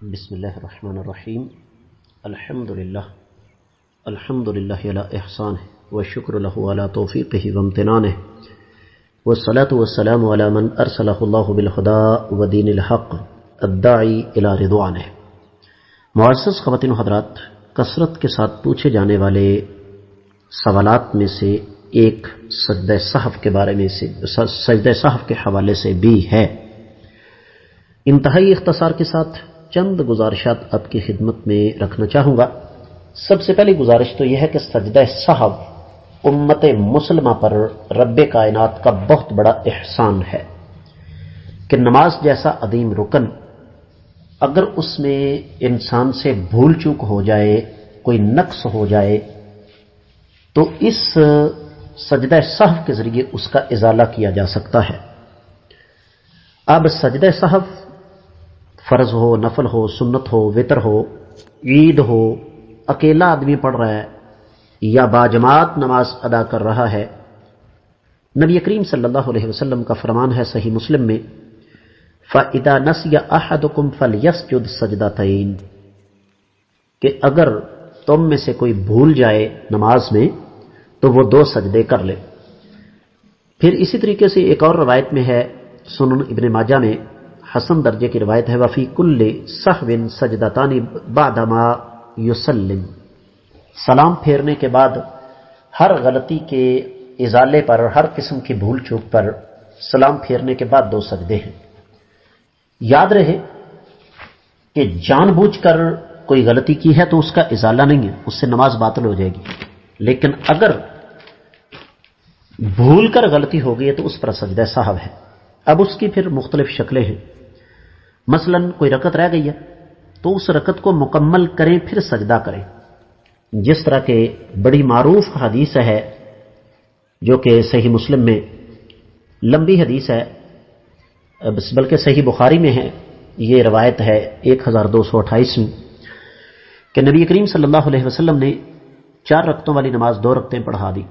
بسم الله الرحمن الرحيم. الحمد لله على إحسانه والشكر له على توفيقه وامتنانه والصلاة والسلام على من أرسله الله بالهدى ودين الحق الداعي إلى رضوانه. معزز خواتین و حضرات، کثرت کے ساتھ پوچھے جانے والے سوالات میں سے ایک سجدہ سہو کے بارے میں سجدہ سہو کے حوالے سے بھی ہے. انتہائی اختصار کے ساتھ چند گزارشات آپ کی خدمت میں رکھنا چاہوں گا. سب سے پہلی گزارش تو یہ ہے کہ سجدہ سہو امت مسلمہ پر رب کائنات کا بہت بڑا احسان ہے کہ نماز جیسا عظیم رکن اگر اس میں انسان سے بھول چوک ہو جائے، کوئی نقص ہو جائے، تو اس سجدہ سہو کے ذریعے اس کا ازالہ کیا جا سکتا ہے. اب سجدہ سہو فرض ہو، نفل ہو، سنت ہو، وتر ہو، عید ہو، اکیلا آدمی پڑھ رہا ہے یا باجماعت نماز ادا کر رہا ہے، نبی کریم صلی اللہ علیہ وسلم کا فرمان ہے صحیح مسلم میں، فَإِذَا نَسِيَ أَحَدُكُمْ فَلْيَسْجُدْ سَجْدَتَيْن، کہ اگر تم میں سے کوئی بھول جائے نماز میں تو وہ 2 سجدے کر لے. پھر اسی طریقے سے ایک اور روایت میں ہے، سنن ابن ماجہ میں حسن درجے کی روایت ہے، وفی کل سہو سجدتان بعدما یسلم، سلام پھیرنے کے بعد ہر غلطی کے ازالے پر، ہر قسم کی بھول چوک پر سلام پھیرنے کے بعد 2 سجدے ہیں. یاد رہے کہ جان بوجھ کر کوئی غلطی کی ہے تو اس کا ازالہ نہیں ہے، اس سے نماز باطل ہو جائے گی. لیکن اگر بھول کر غلطی ہو گئی ہے تو اس پر سجدہ سہو ہے. اب اس کی پھر مختلف شکلیں ہیں. مثلا کوئی رکعت رہ گئی ہے تو اس رکعت کو مکمل کریں پھر سجدہ کریں، جس طرح کہ بڑی معروف حدیث ہے جو کہ صحیح مسلم میں لمبی حدیث ہے، بلکہ صحیح بخاری میں ہے، یہ روایت ہے 1228 میں، کہ نبی کریم صلی اللہ علیہ وسلم نے 4 رکعتوں والی نماز 2 رکعتیں پڑھا دی.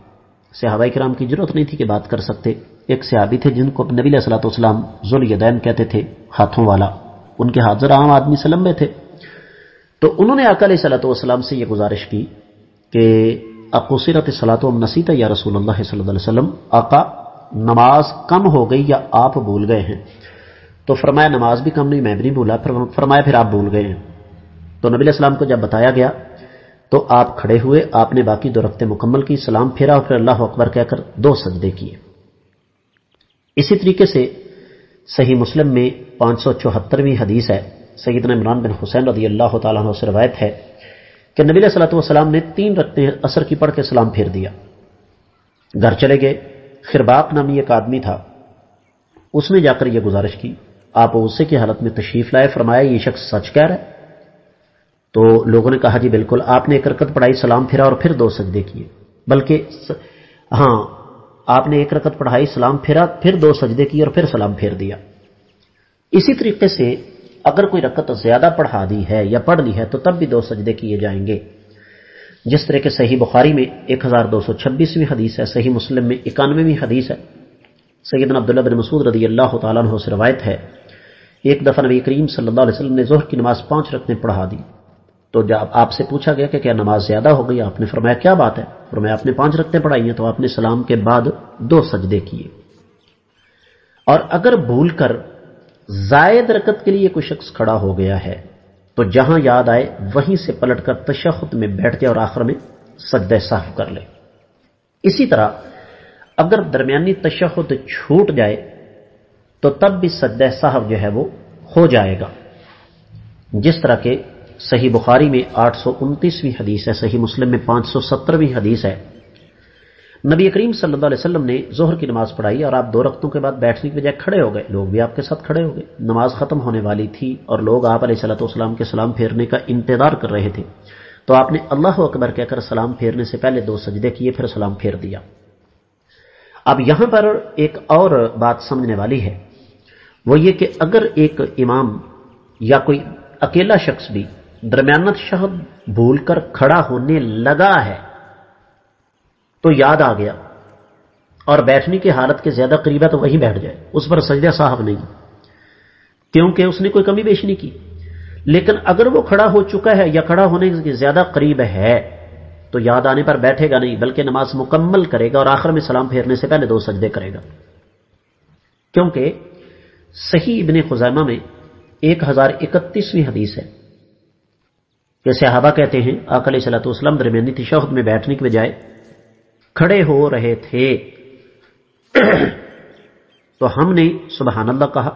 صحابہ کرام کی ضرورت نہیں تھی کہ بات کر سکتے. ایک صحابی تھے جن کو نبی علیہ الصلوۃ والسلام ذوالیدین کہتے تھے، ہاتھوں والا، ان کے ہاتھ ذرا عام آدمی سے لمبے تھے. تو انہوں نے آقا علیہ الصلوۃ والسلام سے یہ گزارش کی کہ اقصرت الصلاۃ ام نسیت یا رسول اللہ صلی اللہ علیہ وسلم، آقا نماز کم ہو گئی یا آپ بھول گئے ہیں؟ تو فرمایا نماز بھی کم نہیں، میں بھی نہیں بھولا. فرمایا پھر آپ بھول گئے ہیں. تو نبی علیہ السلام کو جب بتایا گیا تو آپ کھڑے ہوئے، آپ نے باقی 2 رکعتیں مکمل کی، سلام پھیرا اور پھر اللہ اکبر کہہ کر 2 سجدے کیے. اسی طریقے سے صحیح مسلم میں 574ویں حدیث ہے، سیدنا عمران بن حسین رضی اللہ تعالیٰ عنہ سے روایت ہے کہ نبی علیہ الصلوۃ والسلام نے 3 رکعتیں عصر کی پڑھ کے سلام پھیر دیا، گھر چلے گئے. خرباق نامی ایک آدمی تھا، اس نے جا کر یہ گزارش کی، آپ غصے کی حالت میں تشریف لائے، فرمایا یہ شخص سچ کہہ رہا ہے؟ تو لوگوں نے کہا جی بالکل، آپ نے 1 رکعت پڑھائی، سلام پھیرا اور پھر 2 سجدے کیے. بلکہ ہاں، آپ نے 1 رکعت پڑھائی، سلام پھیرا، پھر 2 سجدے کیے اور پھر سلام پھیر دیا. اسی طریقے سے اگر کوئی رکعت زیادہ پڑھا دی ہے یا پڑھ لی ہے تو تب بھی 2 سجدے کیے جائیں گے، جس طرح کہ صحیح بخاری میں 1226ویں حدیث ہے، صحیح مسلم میں 91ویں حدیث ہے. سیدنا عبداللہ بن مسعود رضی اللہ تعالیٰ عنہ سے روایت ہے، ایک دفعہ نبی کریم صلی اللہ علیہ وسلم نے ظہر کی نماز 5 رکعتیں پڑھا دی. تو جب آپ سے پوچھا گیا کہ کیا نماز زیادہ ہو گئی، آپ نے فرمایا کیا بات ہے؟ فرمایا آپ نے 5 رکعتیں پڑھائی ہیں. تو آپ نے سلام کے بعد 2 سجدے کیے. اور اگر بھول کر زائد رکعت کے لیے کوئی شخص کھڑا ہو گیا ہے تو جہاں یاد آئے وہیں سے پلٹ کر تشہد میں بیٹھ جائے اور آخر میں سجدہ سہو کر لے. اسی طرح اگر درمیانی تشہد چھوٹ جائے تو تب بھی سجدہ سہو جو ہے وہ ہو جائے گا، جس طرح کہ صحیح بخاری میں 829ویں حدیث ہے، صحیح مسلم میں 570ویں حدیث ہے. نبی کریم صلی اللہ علیہ وسلم نے ظہر کی نماز پڑھائی اور آپ 2 رکعتوں کے بعد بیٹھنے کی بجائے کھڑے ہو گئے، لوگ بھی آپ کے ساتھ کھڑے ہو گئے. نماز ختم ہونے والی تھی اور لوگ آپ علیہ الصلوۃ والسلام کے سلام پھیرنے کا انتظار کر رہے تھے. تو آپ نے اللہ اکبر کہہ کر سلام پھیرنے سے پہلے 2 سجدے کیے، پھر سلام پھیر دیا. اب یہاں پر ایک اور بات سمجھنے والی ہے، وہ یہ کہ اگر ایک امام یا کوئی اکیلا شخص بھی درمیانہ تشہد بھول کر کھڑا ہونے لگا ہے تو یاد آ گیا اور بیٹھنے کی حالت کے زیادہ قریب ہے تو وہیں بیٹھ جائے، اس پر سجدہ سہو نہیں، کیونکہ اس نے کوئی کمی بیشی نہیں کی. لیکن اگر وہ کھڑا ہو چکا ہے یا کھڑا ہونے کے زیادہ قریب ہے تو یاد آنے پر بیٹھے گا نہیں، بلکہ نماز مکمل کرے گا اور آخر میں سلام پھیرنے سے پہلے 2 سجدے کرے گا، کیونکہ صحیح ابن خزیمہ میں 1031ویں حدیث ہے کہ صحابہ کہتے ہیں آقا علیہ الصلوۃ والسلام درمیانی تشہد میں بیٹھنے کے بجائے کھڑے ہو رہے تھے تو ہم نے سبحان اللہ کہا،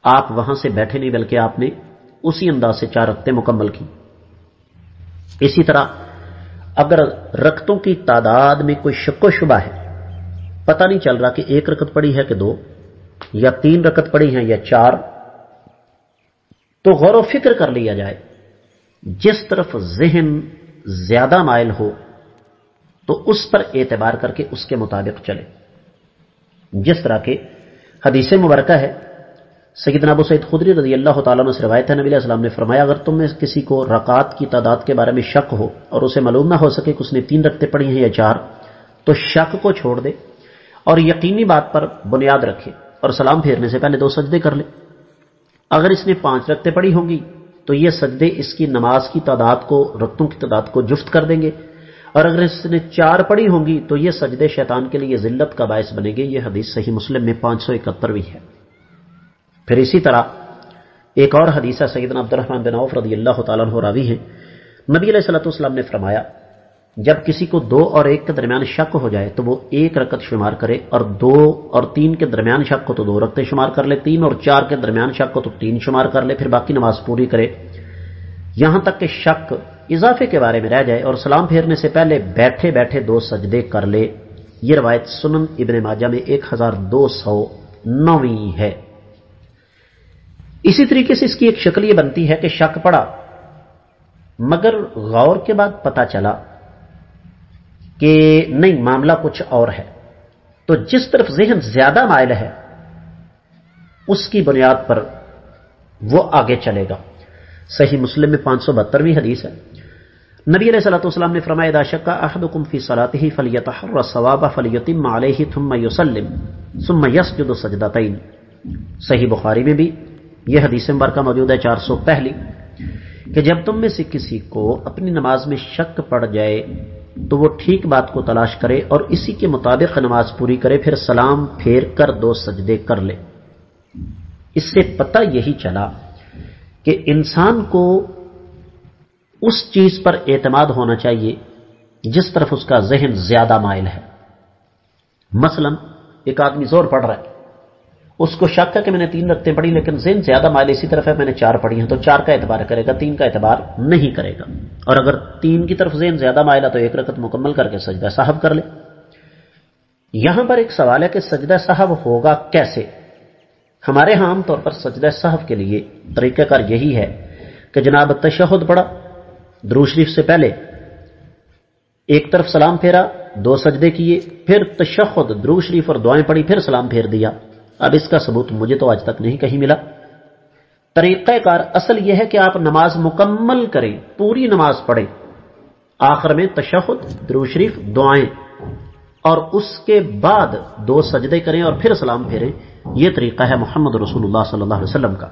آپ وہاں سے بیٹھے نہیں بلکہ آپ نے اسی انداز سے 4 رکعتیں مکمل کی۔ اسی طرح اگر رکعتوں کی تعداد میں کوئی شک و شبہ ہے، پتہ نہیں چل رہا کہ 1 رکعت پڑی ہے کہ 2 یا 3 رکعت پڑی ہیں یا 4، تو غور و فکر کر لیا جائے، جس طرف ذہن زیادہ مائل ہو تو اس پر اعتبار کر کے اس کے مطابق چلے۔ جس طرح کے حدیث مبارکہ ہے، سیدنا ابو سعید خدری رضی اللہ تعالیٰ عنہ سے روایت ہے، نبی علیہ السلام نے فرمایا اگر تم میں کسی کو رکعات کی تعداد کے بارے میں شک ہو اور اسے معلوم نہ ہو سکے کہ اس نے 3 رکعتیں پڑھی ہیں یا 4، تو شک کو چھوڑ دے اور یقینی بات پر بنیاد رکھے اور سلام پھیرنے سے پہلے 2 سجدے کر لے۔ اگر اس نے 5 رکعتیں پڑھی ہوں گی تو یہ سجدے اس کی نماز کی تعداد کو، رکعتوں کی تعداد کو جفت کر دیں گے، اور اگر اس نے 4 پڑھی ہوں گی تو یہ سجدے شیطان کے لیے ذلت کا باعث بنے گے۔ یہ حدیث صحیح مسلم میں 571ویں ہے۔ پھر اسی طرح ایک اور حدیث ہے، سیدنا عبد الرحمن بن عوف رضی اللہ تعالیٰ عنہ راوی ہیں، نبی علیہ الصلوۃ والسلام نے فرمایا جب کسی کو 2 اور 1 کے درمیان شک ہو جائے تو وہ 1 رکعت شمار کرے، اور 2 اور 3 کے درمیان شک ہو تو 2 رکعتیں شمار کر لے، 3 اور 4 کے درمیان شک ہو تو 3 شمار کر لے، پھر باقی نماز پوری کرے یہاں تک کہ شک اضافے کے بارے میں رہ جائے، اور سلام پھیرنے سے پہلے بیٹھے بیٹھے 2 سجدے کر لے۔ یہ روایت سنن ابن ماجہ میں 1209ویں ہے۔ اسی طریقے سے اس کی ایک شکل یہ بنتی ہے کہ شک پڑا مگر غور کے بعد پتہ چلا کہ نہیں معاملہ کچھ اور ہے، تو جس طرف ذہن زیادہ مائل ہے اس کی بنیاد پر وہ آگے چلے گا۔ صحیح مسلم میں 572ویں حدیث ہے، نبی علیہ الصلوۃ والسلام نے فرمایا اذا شک احدکم فی صلاته فلیتحر الصواب فلیتم علیہ ثم یسلم ثم یسجد سجدتین۔ صحیح بخاری میں بھی یہ حدیث مبارکہ موجود ہے 401 کہ جب تم میں سے کسی کو اپنی نماز میں شک پڑ جائے تو وہ ٹھیک بات کو تلاش کرے اور اسی کے مطابق نماز پوری کرے، پھر سلام پھیر کر 2 سجدے کر لے۔ اس سے پتہ یہی چلا کہ انسان کو اس چیز پر اعتماد ہونا چاہیے جس طرف اس کا ذہن زیادہ مائل ہے۔ مثلا ایک آدمی زور پڑھ رہا ہے، اس کو شک ہے کہ میں نے 3 رکعتیں پڑھی لیکن ذہن زیادہ مائل اسی طرف ہے، میں نے 4 پڑھی ہیں، تو 4 کا اعتبار کرے گا، 3 کا اعتبار نہیں کرے گا، اور اگر 3 کی طرف ذہن زیادہ مائل ہے تو 1 رکعت مکمل کر کے سجدہ سہو کر لے۔ یہاں پر ایک سوال ہے کہ سجدہ سہو ہوگا کیسے؟ ہمارے ہاں عام طور پر سجدہ سہو کے لیے طریقہ کار یہی ہے کہ جناب تشہد پڑھا، درود شریف سے پہلے ایک طرف سلام پھیرا، 2 سجدے کیے، پھر تشہد، درود شریف اور دعائیں پڑھی، پھر سلام پھیر دیا۔ اب اس کا ثبوت مجھے تو آج تک نہیں کہیں ملا۔ طریقہ کار اصل یہ ہے کہ آپ نماز مکمل کریں، پوری نماز پڑھیں، آخر میں تشہد، درود شریف، دعائیں، اور اس کے بعد 2 سجدے کریں اور پھر سلام پھیریں۔ یہ طریقہ ہے محمد رسول اللہ صلی اللہ علیہ وسلم کا۔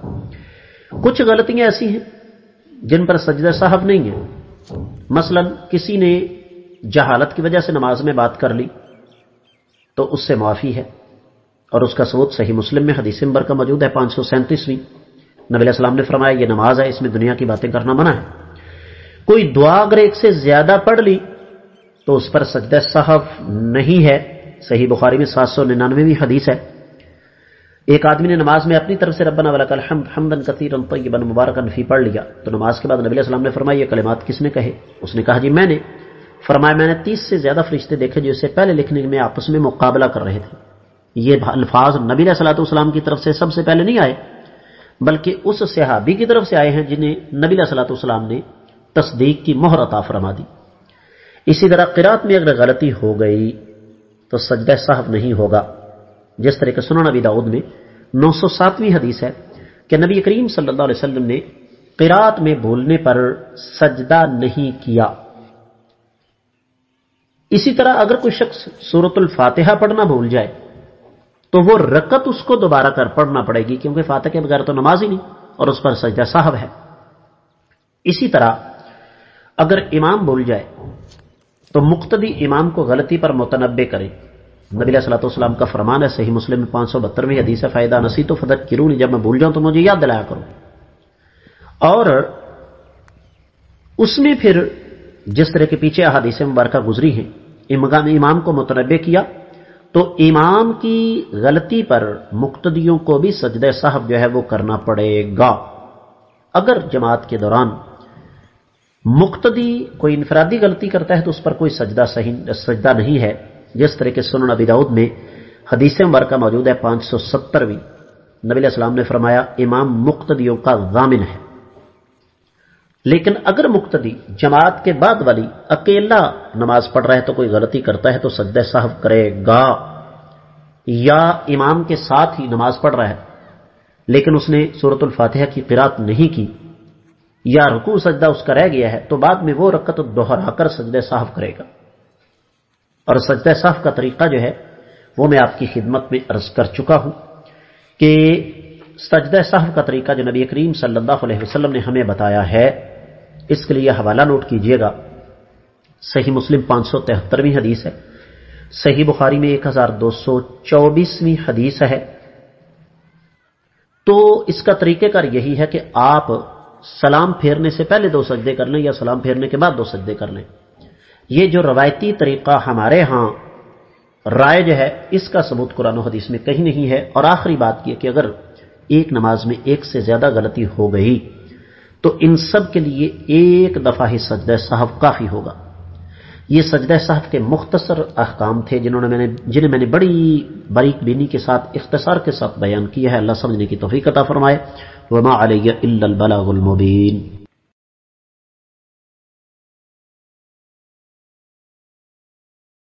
کچھ غلطیاں ایسی ہیں جن پر سجدہ سہو نہیں ہے، مثلا کسی نے جہالت کی وجہ سے نماز میں بات کر لی تو اس سے معافی ہے، اور اس کا ثبوت صحیح مسلم میں حدیث مبارکہ موجود ہے 537ویں۔ نبی علیہ السلام نے فرمایا یہ نماز ہے، اس میں دنیا کی باتیں کرنا منع ہے۔ کوئی دعا اگر 1 سے زیادہ پڑھ لی تو اس پر سجدہ سہو نہیں ہے، صحیح بخاری میں 799ویں حدیث ہے۔ ایک آدمی نے نماز میں اپنی طرف سے ربنا ولک الحمد حمدا کثیرا طیبا مبارکا فی پڑھ لیا، تو نماز کے بعد نبی علیہ السلام نے فرمایا یہ کلمات کس نے کہے؟ اس نے کہا جی میں نے۔ فرمایا میں نے 30 سے زیادہ فرشتے دیکھے جو اس سے پہلے لکھنے میں آپس میں مقابلہ کر رہے تھے۔ یہ الفاظ نبی علیہ الصلوۃ والسلام کی طرف سے سب سے پہلے نہیں آئے، بلکہ اس صحابی کی طرف سے آئے ہیں جنہیں نبی علیہ الصلوۃ والسلام نے تصدیق کی مہر عطا فرما دی۔ اسی طرح قرات میں اگر غلطی ہو گئی تو سجدہ سہو نہیں ہوگا، جس طرح کہ سنن ابی داؤد میں 907ویں حدیث ہے کہ نبی کریم صلی اللہ علیہ وسلم نے قرات میں بھولنے پر سجدہ نہیں کیا۔ اسی طرح اگر کوئی شخص سورۃ الفاتحہ پڑھنا بھول جائے تو وہ رکعت اس کو دوبارہ کر پڑھنا پڑے گی، کیونکہ فاتحہ کے بغیر تو نماز ہی نہیں، اور اس پر سجدہ سہو ہے۔ اسی طرح اگر امام بھول جائے تو مقتدی امام کو غلطی پر متنبہ کرے. نبی علیہ الصلوۃ والسلام کا فرمان ہے، صحیح مسلم میں 572ویں حدیث ہے، فائدہ نسیت فذکرونی، جب میں بھول جاؤں تو مجھے یاد دلایا کرو. اور اس میں پھر جس طرح کے پیچھے احادیث مبارکہ گزری ہیں، امام کو متنبہ کیا تو امام کی غلطی پر مقتدیوں کو بھی سجدہ سہو جو ہے وہ کرنا پڑے گا. اگر جماعت کے دوران مقتدی کوئی انفرادی غلطی کرتا ہے تو اس پر کوئی سجدہ نہیں ہے، جس طرح کے سنن ابی داؤد میں حدیث مبارکہ موجود ہے 570ویں. نبی علیہ السلام نے فرمایا امام مقتدیوں کا ضامن ہے. لیکن اگر مقتدی جماعت کے بعد والی اکیلا نماز پڑھ رہا ہے تو کوئی غلطی کرتا ہے تو سجدہ سہو کرے گا، یا امام کے ساتھ ہی نماز پڑھ رہا ہے لیکن اس نے سورۃ الفاتحہ کی قرات نہیں کی یا رکوع سجدہ اس کا رہ گیا ہے تو بعد میں وہ رکعت دوہرا کر سجدہ سہو کرے گا. اور سجدہ سہو کا طریقہ جو ہے وہ میں آپ کی خدمت میں عرض کر چکا ہوں کہ سجدہ سہو کا طریقہ جو نبی کریم صلی اللہ علیہ وسلم نے ہمیں بتایا ہے، اس کے لیے حوالہ نوٹ کیجئے گا. صحیح مسلم 573ویں حدیث ہے، صحیح بخاری میں 1224ویں حدیث ہے. تو اس کا طریقہ کار یہی ہے کہ آپ سلام پھیرنے سے پہلے 2 سجدے کر لیں یا سلام پھیرنے کے بعد 2 سجدے کر لیں. یہ جو روایتی طریقہ ہمارے ہاں رائج ہے، اس کا ثبوت قرآن و حدیث میں کہیں نہیں ہے. اور آخری بات یہ کہ اگر ایک نماز میں ایک سے زیادہ غلطی ہو گئی تو ان سب کے لیے ایک دفعہ ہی سجدہ سہو کافی ہوگا. یہ سجدہ سہو کے مختصر احکام تھے جنہیں میں نے بڑی باریک بینی کے ساتھ اختصار کے ساتھ بیان کیا ہے. اللہ سمجھنے کی توفیق عطا فرمائے. وما علی الا البلاغ المبین.